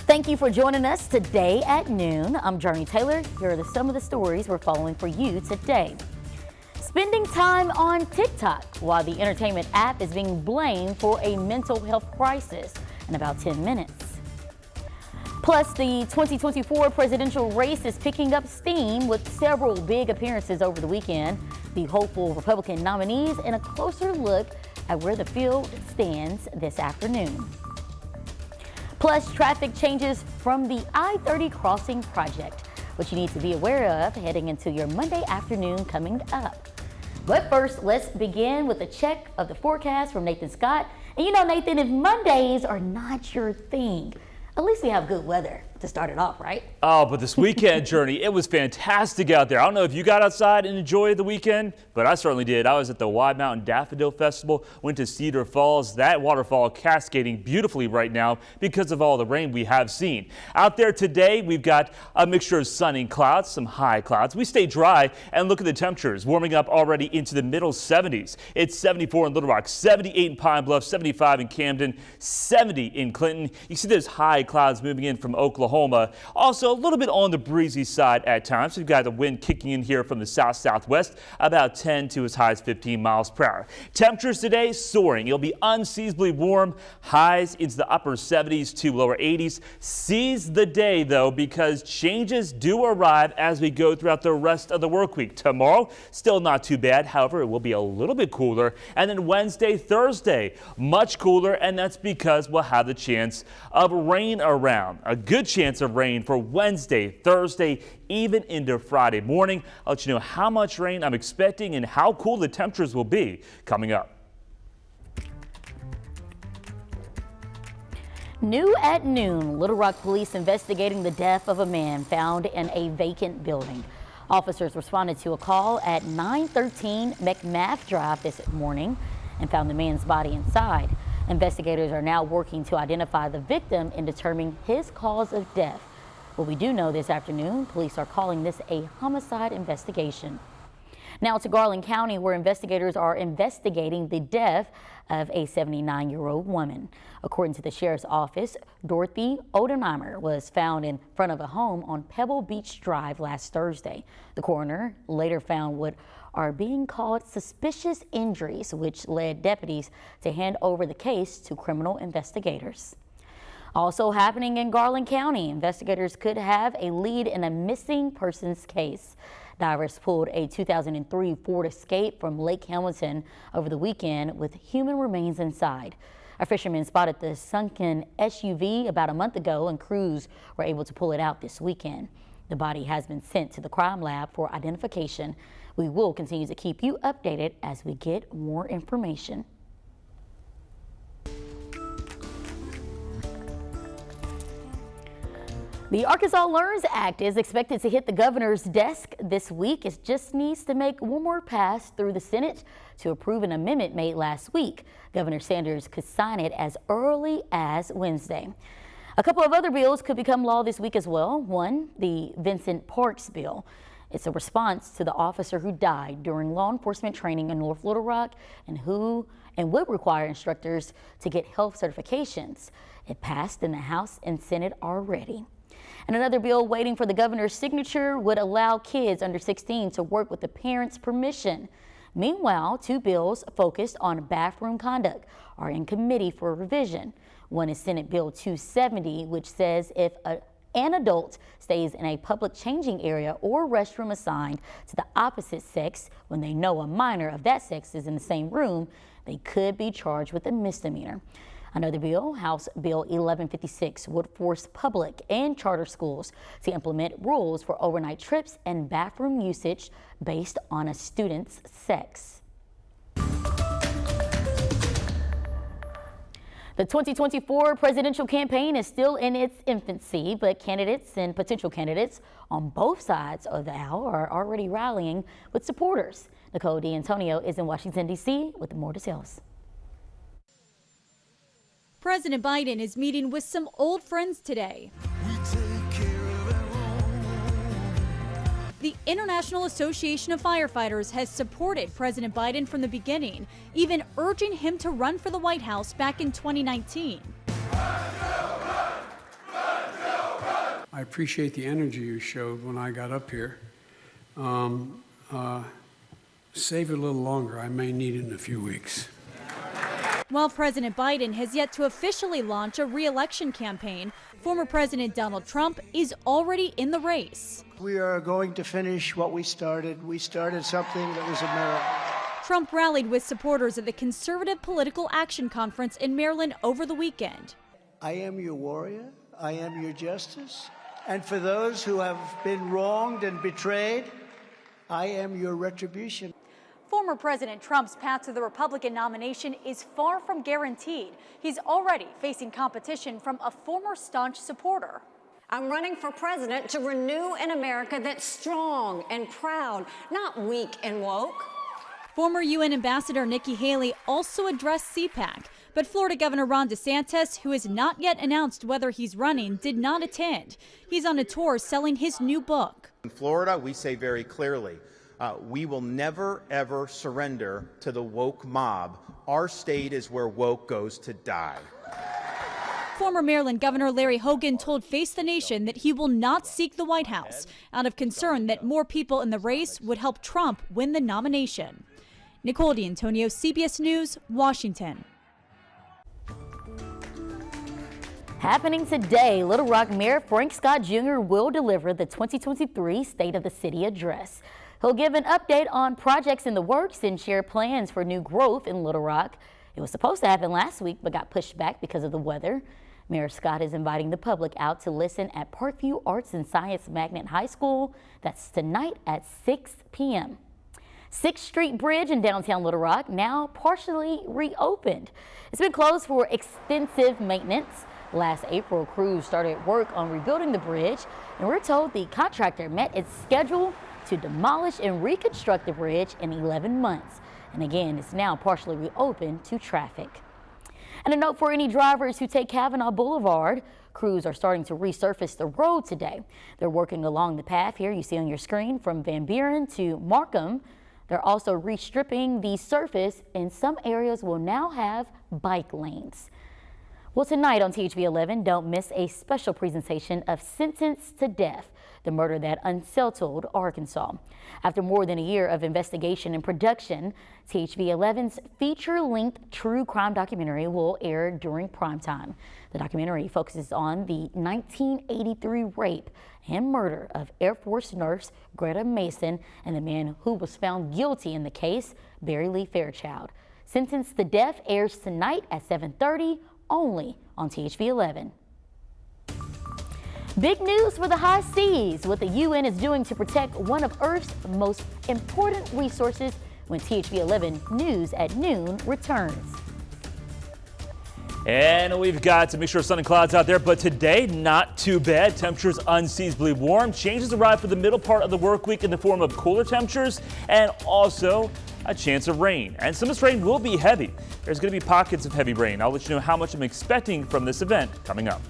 Thank you for joining us today at noon. I'm Jurnee Taylor. Here are some of the stories we're following for you today. Spending time on TikTok while the entertainment app is being blamed for a mental health crisis in about 10 minutes. Plus, the 2024 presidential race is picking up steam with several big appearances over the weekend. The hopeful Republican nominees and a closer look at where the field stands this afternoon. Plus, traffic changes from the I-30 crossing project, which you need to be aware of heading into your Monday afternoon coming up. But first, let's begin with a check of the forecast from Nathan Scott. And you know, Nathan, if Mondays are not your thing, at least we have good weather to start it off, right? Oh, but this weekend, Jurnee, it was fantastic out there. I don't know if you got outside and enjoyed the weekend, but I certainly did. I was at the Wide Mountain Daffodil Festival, went to Cedar Falls. That waterfall cascading beautifully right now because of all the rain we have seen. Out there today, we've got a mixture of sun and clouds, some high clouds. We stay dry and look at the temperatures warming up already into the middle 70s. It's 74 in Little Rock, 78 in Pine Bluff, 75 in Camden, 70 in Clinton. You see there's high clouds moving in from Oklahoma. Also a little bit on the breezy side at times. We've got the wind kicking in here from the south-southwest, about 10 to as high as 15 miles per hour. Temperatures today soaring. It'll be unseasonably warm, highs into the upper 70s to lower 80s. Seize the day though, because changes do arrive as we go throughout the rest of the work week. Tomorrow, still not too bad. However, it will be a little bit cooler. And then Wednesday, Thursday, much cooler, and that's because we'll have the chance of rain around. A good chance of rain for Wednesday, Thursday, even into Friday morning. I'll let you know how much rain I'm expecting and how cool the temperatures will be coming up. New at noon, Little Rock police investigating the death of a man found in a vacant building. Officers responded to a call at 913 McMath Drive this morning and found the man's body inside. Investigators are now working to identify the victim and determine his cause of death. What we do know this afternoon, police are calling this a homicide investigation. Now to Garland County, where investigators are investigating the death of a 79-year-old woman. According to the sheriff's office, Dorothy Odenheimer was found in front of a home on Pebble Beach Drive last Thursday. The coroner later found what are being called suspicious injuries, which led deputies to hand over the case to criminal investigators. Also happening in Garland County, investigators could have a lead in a missing persons case. Divers pulled a 2003 Ford Escape from Lake Hamilton over the weekend with human remains inside. A fisherman spotted the sunken SUV about a month ago, and crews were able to pull it out this weekend. The body has been sent to the crime lab for identification. We will continue to keep you updated as we get more information. The Arkansas Learns Act is expected to hit the governor's desk this week. It just needs to make one more pass through the Senate to approve an amendment made last week. Governor Sanders could sign it as early as Wednesday. A couple of other bills could become law this week as well. One, the Vincent Parks bill. It's a response to the officer who died during law enforcement training in North Little Rock and would require instructors to get health certifications. It passed in the House and Senate already. And another bill waiting for the governor's signature would allow kids under 16 to work with the parents' permission. Meanwhile, two bills focused on bathroom conduct are in committee for revision. One is Senate Bill 270, which says if an adult stays in a public changing area or restroom assigned to the opposite sex when they know a minor of that sex is in the same room, they could be charged with a misdemeanor. Another bill, House Bill 1156, would force public and charter schools to implement rules for overnight trips and bathroom usage based on a student's sex. The 2024 presidential campaign is still in its infancy, but candidates and potential candidates on both sides of the aisle are already rallying with supporters. Nicole D'Antonio is in Washington, D.C. with more details. President Biden is meeting with some old friends today. The International Association of Firefighters has supported President Biden from the beginning, even urging him to run for the White House back in 2019. I appreciate the energy you showed when I got up here. Save it a little longer. I may need it in a few weeks. While President Biden has yet to officially launch a re-election campaign, former President Donald Trump is already in the race. We are going to finish what we started. We started something that was a miracle. Trump rallied with supporters at the Conservative Political Action Conference in Maryland over the weekend. I am your warrior. I am your justice. And for those who have been wronged and betrayed, I am your retribution. Former President Trump's path to the Republican nomination is far from guaranteed. He's already facing competition from a former staunch supporter. I'm running for president to renew an America that's strong and proud, not weak and woke. Former UN Ambassador Nikki Haley also addressed CPAC, but Florida Governor Ron DeSantis, who has not yet announced whether he's running, did not attend. He's on a tour selling his new book. In Florida, we say very clearly, we will never, ever surrender to the woke mob. Our state is where woke goes to die. Former Maryland Governor Larry Hogan told Face the Nation that he will not seek the White House out of concern that more people in the race would help Trump win the nomination. Nicole D'Antonio, CBS News, Washington. Happening today, Little Rock Mayor Frank Scott Jr. will deliver the 2023 State of the City Address. He'll give an update on projects in the works and share plans for new growth in Little Rock. It was supposed to happen last week, but got pushed back because of the weather. Mayor Scott is inviting the public out to listen at Parkview Arts and Science Magnet High School. That's tonight at 6 p.m. 6th Street Bridge in downtown Little Rock now partially reopened. It's been closed for extensive maintenance. Last April, crews started work on rebuilding the bridge, and we're told the contractor met its schedule to demolish and reconstruct the bridge in 11 months. And again, it's now partially reopened to traffic. And a note for any drivers who take Kavanaugh Boulevard, crews are starting to resurface the road today. They're working along the path here you see on your screen from Van Buren to Markham. They're also restripping the surface, and some areas will now have bike lanes. Well, tonight on THV 11, don't miss a special presentation of Sentenced to Death, the murder that unsettled Arkansas. After more than a year of investigation and production, THV 11's feature-length true crime documentary will air during primetime. The documentary focuses on the 1983 rape and murder of Air Force nurse Greta Mason and the man who was found guilty in the case, Barry Lee Fairchild. Sentenced to Death airs tonight at 7:30 only on THV 11. Big news for the high seas, what the UN is doing to protect one of Earth's most important resources when THV 11 News at Noon returns. And we've got a mixture of sun and clouds out there, but today not too bad. Temperatures unseasonably warm. Changes arrive for the middle part of the work week in the form of cooler temperatures and also a chance of rain. And some of this rain will be heavy. There's going to be pockets of heavy rain. I'll let you know how much I'm expecting from this event coming up.